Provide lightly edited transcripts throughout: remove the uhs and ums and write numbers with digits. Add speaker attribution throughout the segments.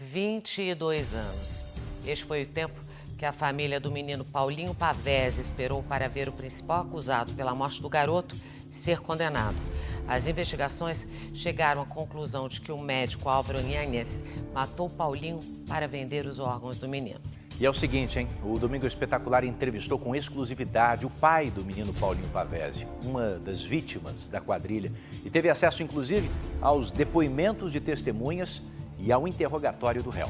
Speaker 1: 22 anos. Este foi o tempo que a família do menino Paulinho Pavese esperou para ver o principal acusado pela morte do garoto ser condenado. As investigações chegaram à conclusão de que o médico Álvaro Yanez matou Paulinho para vender os órgãos do menino.
Speaker 2: E é o seguinte, hein? O Domingo Espetacular entrevistou com exclusividade o pai do menino Paulinho Pavese, uma das vítimas da quadrilha, e teve acesso, inclusive, aos depoimentos de testemunhas e ao interrogatório do réu.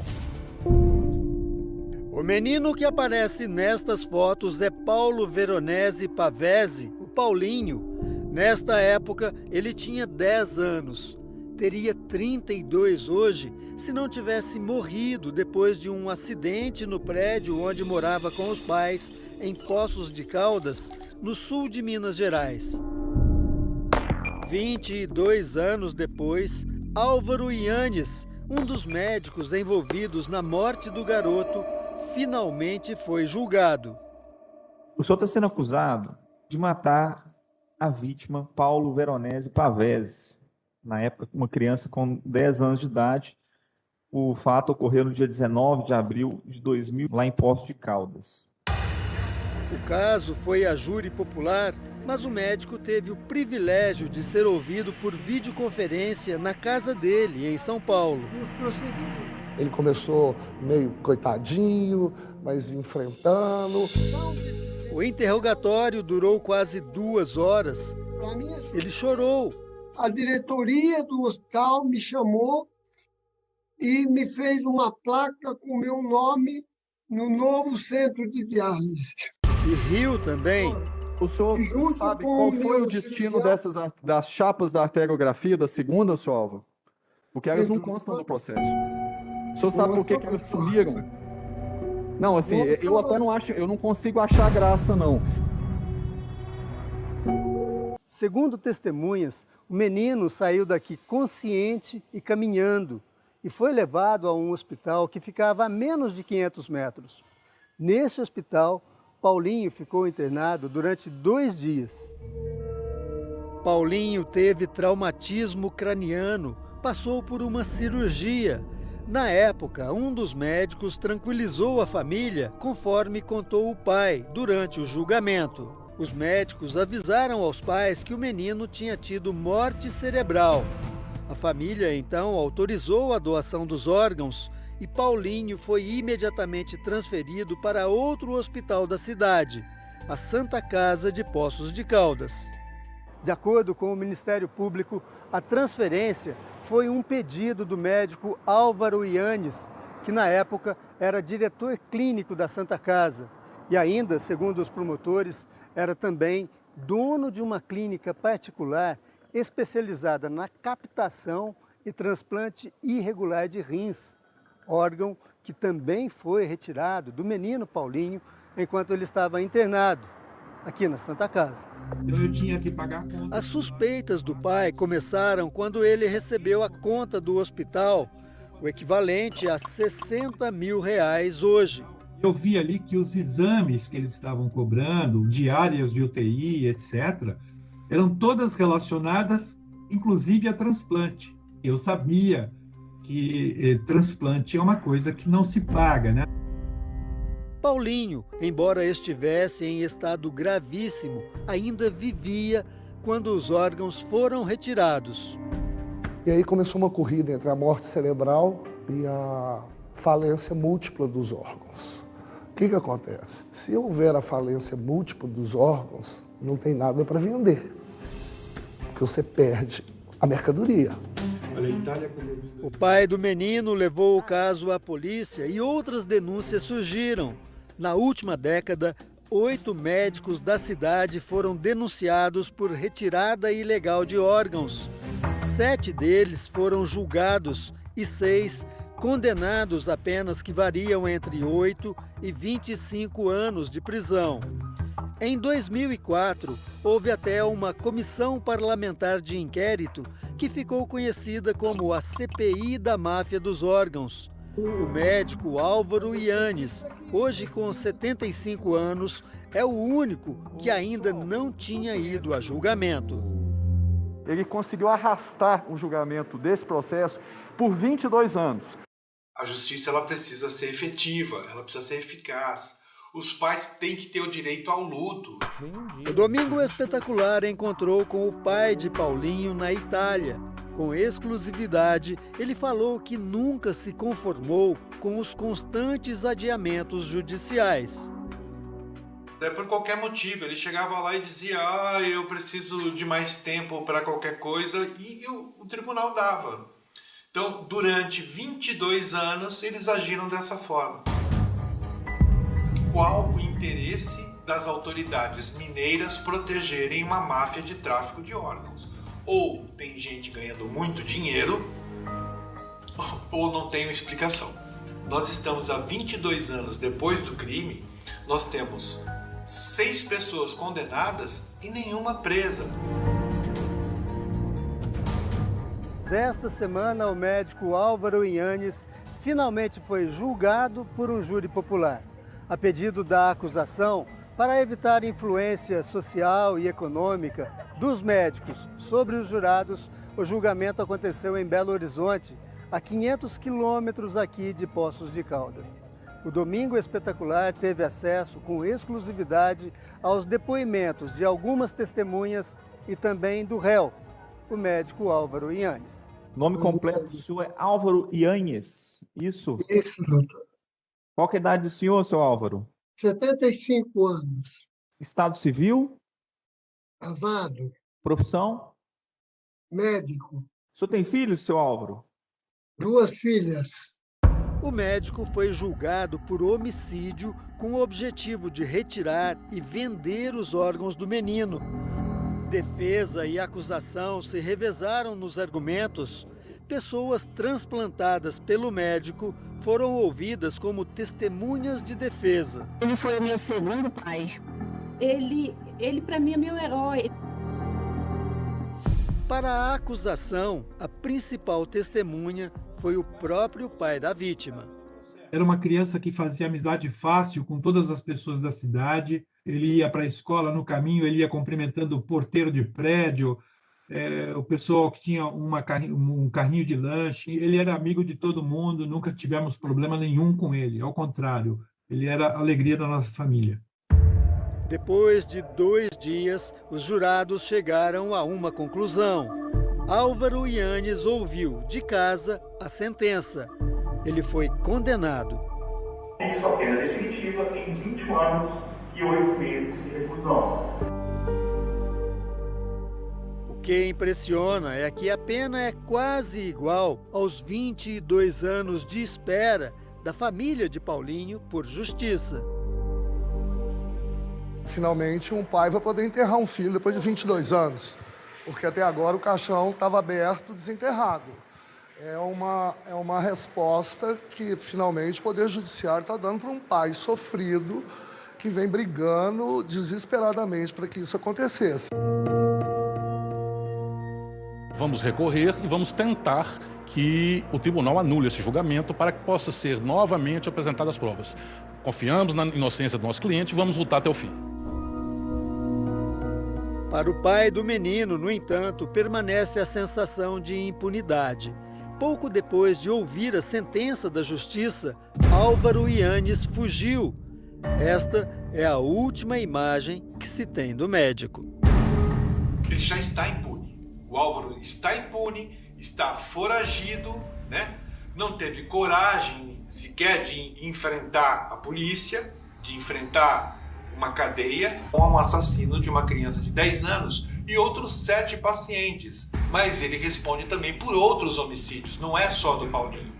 Speaker 3: O menino que aparece nestas fotos é Paulo Veronese Pavese, o Paulinho. Nesta época, ele tinha 10 anos. Teria 32 hoje se não tivesse morrido depois de um acidente no prédio onde morava com os pais, em Poços de Caldas, no sul de Minas Gerais. 22 anos depois, Álvaro Yanez, um dos médicos envolvidos na morte do garoto, finalmente foi julgado.
Speaker 4: O senhor está sendo acusado de matar a vítima Paulo Veronese Pavese, na época uma criança com 10 anos de idade. O fato ocorreu no dia 19 de abril de 2000, lá em Poços de Caldas.
Speaker 3: O caso foi a júri popular, mas o médico teve o privilégio de ser ouvido por videoconferência na casa dele, em São Paulo.
Speaker 5: Ele começou meio coitadinho, mas enfrentando.
Speaker 3: O interrogatório durou quase 2 horas. Ele chorou.
Speaker 6: A diretoria do hospital me chamou e me fez uma placa com meu nome no novo centro de diálise.
Speaker 3: E riu também.
Speaker 7: O senhor sabe qual foi o destino das chapas da arteriografia da segunda, senhor Álvaro? Porque elas não constam do processo. O senhor sabe por que elas sumiram? Não, assim, eu até não acho, eu não consigo achar graça, não.
Speaker 3: Segundo testemunhas, o menino saiu daqui consciente e caminhando e foi levado a um hospital que ficava a menos de 500 metros. Nesse hospital, Paulinho ficou internado durante 2 dias. Paulinho teve traumatismo craniano, passou por uma cirurgia. Na época, um dos médicos tranquilizou a família, conforme contou o pai durante o julgamento. Os médicos avisaram aos pais que o menino tinha tido morte cerebral. A família, então, autorizou a doação dos órgãos e Paulinho foi imediatamente transferido para outro hospital da cidade, a Santa Casa de Poços de Caldas. De acordo com o Ministério Público, a transferência foi um pedido do médico Álvaro Yanez, que na época era diretor clínico da Santa Casa e ainda, segundo os promotores, era também dono de uma clínica particular especializada na captação e transplante irregular de rins, órgão que também foi retirado do menino Paulinho enquanto ele estava internado aqui na Santa Casa.
Speaker 8: Eu tinha que pagar a conta.
Speaker 3: As suspeitas do pai começaram quando ele recebeu a conta do hospital, o equivalente a R$60 mil hoje.
Speaker 8: Eu vi ali que os exames que eles estavam cobrando, diárias de UTI, etc., eram todas relacionadas, inclusive a transplante. Eu sabia que transplante é uma coisa que não se paga, né?
Speaker 3: Paulinho, embora estivesse em estado gravíssimo, ainda vivia quando os órgãos foram retirados.
Speaker 5: E aí começou uma corrida entre a morte cerebral e a falência múltipla dos órgãos. O que acontece? Se houver a falência múltipla dos órgãos, não tem nada para vender, porque você perde a mercadoria.
Speaker 3: O pai do menino levou o caso à polícia e outras denúncias surgiram. Na última década, 8 médicos da cidade foram denunciados por retirada ilegal de órgãos. 7 deles foram julgados e 6 condenados a penas que variam entre 8 e 25 anos de prisão. Em 2004, houve até uma comissão parlamentar de inquérito que ficou conhecida como a CPI da Máfia dos Órgãos. O médico Álvaro Yanez, hoje com 75 anos, é o único que ainda não tinha ido a julgamento.
Speaker 7: Ele conseguiu arrastar o julgamento desse processo por 22 anos.
Speaker 9: A justiça ela precisa ser efetiva, ela precisa ser eficaz. Os pais têm que ter o direito ao luto.
Speaker 3: O Domingo Espetacular encontrou com o pai de Paulinho na Itália. Com exclusividade, ele falou que nunca se conformou com os constantes adiamentos judiciais.
Speaker 9: Por qualquer motivo, ele chegava lá e dizia: eu preciso de mais tempo para qualquer coisa, e o tribunal dava. Então, durante 22 anos, eles agiram dessa forma. Qual o interesse das autoridades mineiras protegerem uma máfia de tráfico de órgãos? Ou tem gente ganhando muito dinheiro, ou não tem uma explicação. Nós estamos há 22 anos depois do crime, nós temos 6 pessoas condenadas e nenhuma presa.
Speaker 3: Esta semana, o médico Álvaro Yannes finalmente foi julgado por um júri popular. A pedido da acusação, para evitar influência social e econômica dos médicos sobre os jurados, o julgamento aconteceu em Belo Horizonte, a 500 quilômetros aqui de Poços de Caldas. O Domingo Espetacular teve acesso com exclusividade aos depoimentos de algumas testemunhas e também do réu, o médico Álvaro Yannes.
Speaker 4: O nome completo do senhor é Álvaro Yannes, isso?
Speaker 6: Isso, doutor.
Speaker 4: Qual que é a idade do senhor, seu Álvaro?
Speaker 6: 75 anos.
Speaker 4: Estado civil?
Speaker 6: Casado.
Speaker 4: Profissão?
Speaker 6: Médico.
Speaker 4: O senhor tem filhos, seu Álvaro?
Speaker 6: 2 filhas.
Speaker 3: O médico foi julgado por homicídio com o objetivo de retirar e vender os órgãos do menino. Defesa e acusação se revezaram nos argumentos. Pessoas transplantadas pelo médico foram ouvidas como testemunhas de defesa.
Speaker 10: Ele foi o meu segundo pai.
Speaker 11: Ele para mim é meu herói.
Speaker 3: Para a acusação, a principal testemunha foi o próprio pai da vítima.
Speaker 8: Era uma criança que fazia amizade fácil com todas as pessoas da cidade. Ele ia para a escola, no caminho ele ia cumprimentando o porteiro de prédio, o pessoal que tinha um carrinho de lanche. Ele era amigo de todo mundo, nunca tivemos problema nenhum com ele. Ao contrário, ele era a alegria da nossa família.
Speaker 3: Depois de 2 dias, os jurados chegaram a uma conclusão. Álvaro Yannes ouviu de casa a sentença. Ele foi condenado.
Speaker 12: Sua pena definitiva em 21 anos e 8 meses de reclusão.
Speaker 3: O que impressiona é que a pena é quase igual aos 22 anos de espera da família de Paulinho por justiça.
Speaker 5: Finalmente, um pai vai poder enterrar um filho depois de 22 anos, porque até agora o caixão estava aberto, desenterrado. É uma resposta que, finalmente, o Poder Judiciário está dando para um pai sofrido que vem brigando desesperadamente para que isso acontecesse.
Speaker 13: Vamos recorrer e vamos tentar que o tribunal anule esse julgamento para que possa ser novamente apresentadas as provas. Confiamos na inocência do nosso cliente e vamos lutar até o fim.
Speaker 3: Para o pai do menino, no entanto, permanece a sensação de impunidade. Pouco depois de ouvir a sentença da justiça, Álvaro Yannes fugiu. Esta é a última imagem que se tem do médico.
Speaker 9: Ele já está impune. O Álvaro está impune, está foragido, né? Não teve coragem sequer de enfrentar a polícia, de enfrentar uma cadeia com um assassino de uma criança de 10 anos e outros 7 pacientes. Mas ele responde também por outros homicídios, não é só do Paulinho.